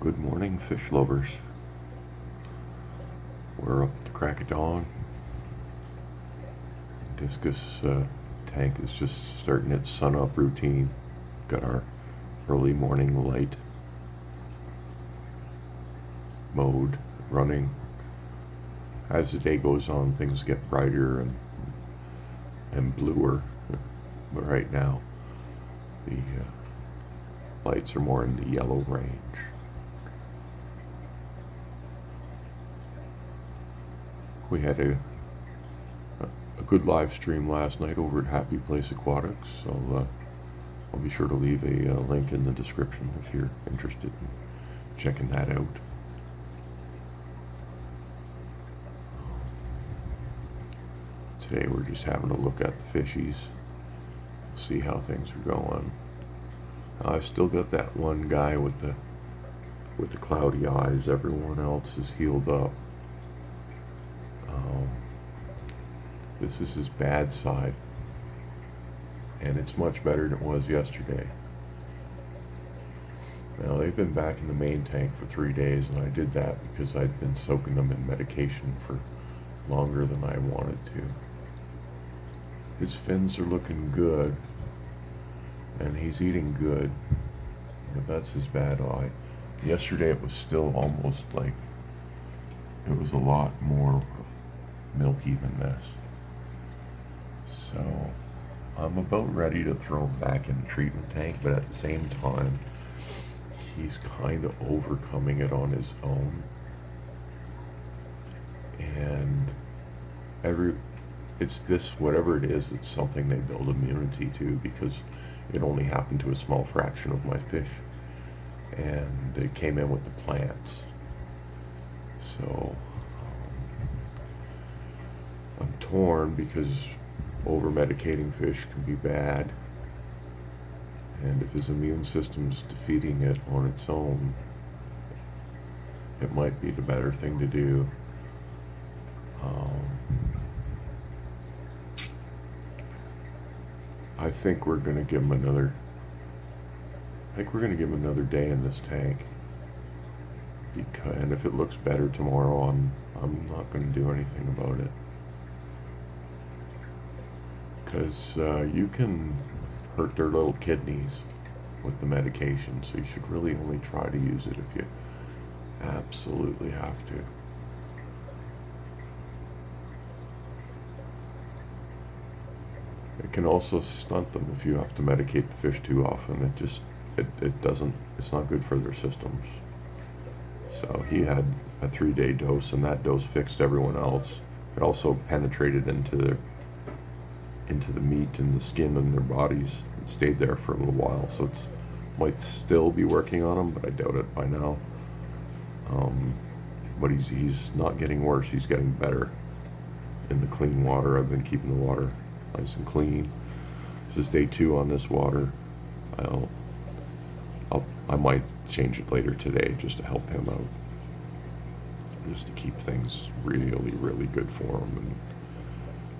Good morning, fish lovers. We're up at the crack of dawn. Discus tank is just starting its sun up routine. Got our early morning light mode running. As the day goes on, things get brighter and bluer. But right now, the lights are more in the yellow range. We had a good live stream last night over at Happy Place Aquatics, so I'll be sure to leave a link in the description if you're interested in checking that out. Today we're just having a look at the fishies, see how things are going. I've still got that one guy with the cloudy eyes. Everyone else is healed up. This is his bad side, and it's much better than it was yesterday. Now, they've been back in the main tank for 3 days, and I did that because I'd been soaking them in medication for longer than I wanted to. His fins are looking good, and he's eating good, but that's his bad eye. Yesterday it was still almost like it was a lot more milky than this. So I'm about ready to throw him back in the treatment tank, but at the same time, he's kind of overcoming it on his own. And it's this, whatever it is, it's something they build immunity to, because it only happened to a small fraction of my fish. And it came in with the plants. So I'm torn because over-medicating fish can be bad, and if his immune system's defeating it on its own, it might be the better thing to do. I think we're gonna give him another day in this tank, and if it looks better tomorrow, I'm not gonna do anything about it. Because you can hurt their little kidneys with the medication, so you should really only try to use it if you absolutely have to. It can also stunt them if you have to medicate the fish too often. It's not good for their systems. So he had a 3-day dose, and that dose fixed everyone else. It also penetrated into the meat and the skin in their bodies and stayed there for a little while, so it might still be working on them, but I doubt it by now. But he's not getting worse, he's getting better in the clean water. I've been keeping the water nice and clean. This is day 2 on this water. I might change it later today just to help him out, just to keep things really, really good for him, and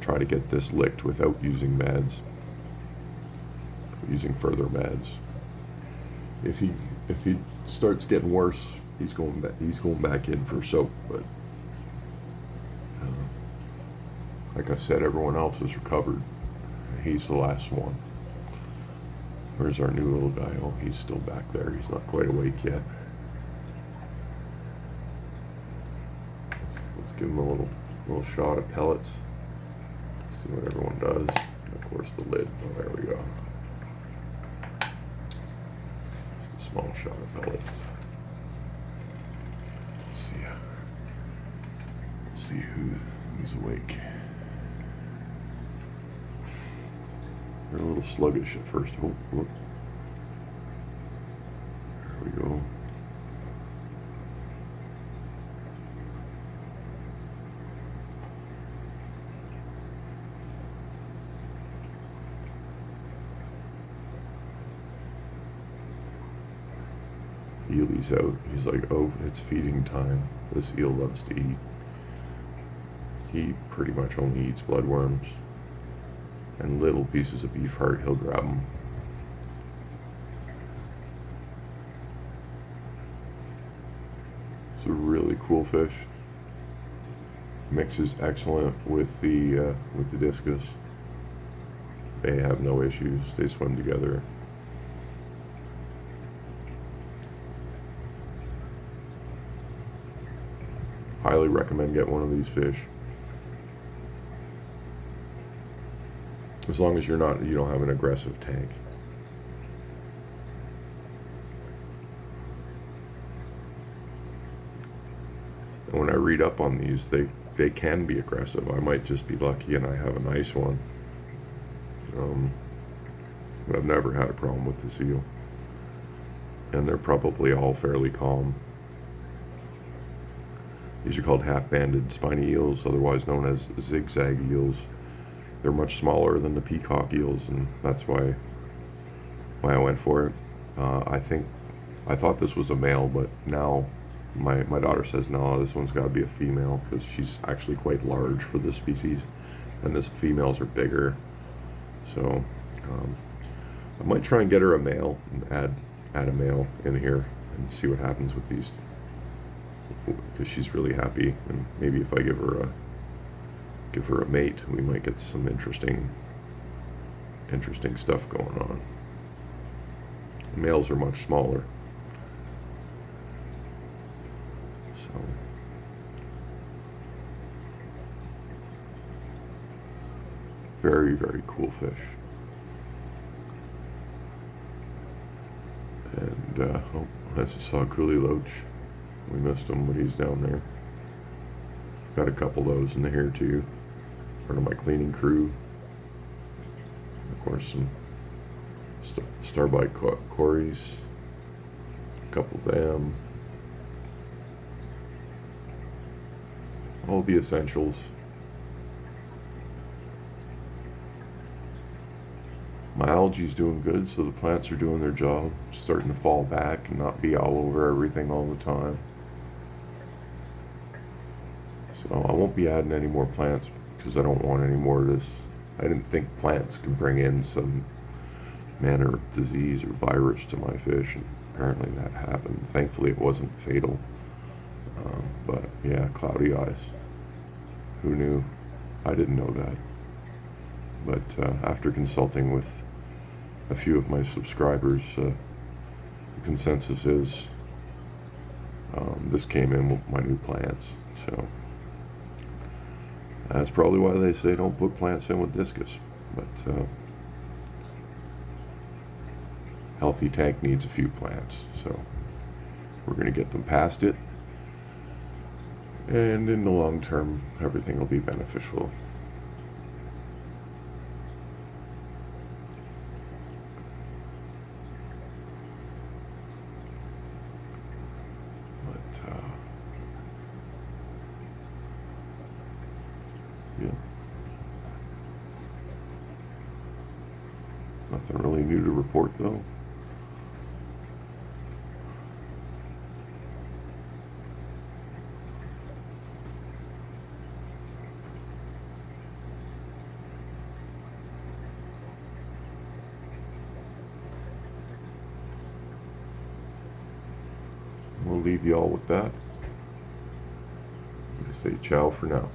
try to get this licked without using meds, using further meds. If he starts getting worse, he's going back in for soap. But like I said, everyone else is recovered. He's the last one. Where's our new little guy? Oh, he's still back there. He's not quite awake yet. Let's give him a little shot of pellets. See what everyone does. And of course, the lid. Oh, there we go. Just a small shot of pellets. See who's awake. They're a little sluggish at first. Oh, look. There we go. Eelie's out. He's like, oh, it's feeding time. This eel loves to eat. He pretty much only eats bloodworms and little pieces of beef heart. He'll grab them. It's a really cool fish. Mixes excellent with the discus. They have no issues. They swim together. Highly recommend get one of these fish. As long as you don't have an aggressive tank. And when I read up on these, they can be aggressive. I might just be lucky and I have a nice one. But I've never had a problem with the seal. And they're probably all fairly calm. These are called half-banded spiny eels, otherwise known as zigzag eels. They're much smaller than the peacock eels, and that's why I went for it. I thought this was a male, but now my daughter says no, this one's got to be a female because she's actually quite large for this species, and the females are bigger. So I might try and get her a male and add a male in here and see what happens with these, because she's really happy. And maybe if I give her a mate, we might get some interesting stuff going on. Males are much smaller. So very, very cool fish. And I just saw Coolie Loach. We missed him, but he's down there. Got a couple of those in the here too. Part of my cleaning crew. Of course, some Starbite Corys. A couple of them. All the essentials. My algae's doing good, so the plants are doing their job. Starting to fall back and not be all over everything all the time. So I won't be adding any more plants because I don't want any more of this. I didn't think plants could bring in some manner of disease or virus to my fish, and apparently that happened. Thankfully it wasn't fatal. But yeah, cloudy eyes. Who knew? I didn't know that. But after consulting with a few of my subscribers, the consensus is this came in with my new plants. So that's probably why they say don't put plants in with discus. But healthy tank needs a few plants. So we're going to get them past it. And in the long term, everything will be beneficial. Yeah. Nothing really new to report though. We'll leave you all with that. I say ciao for now.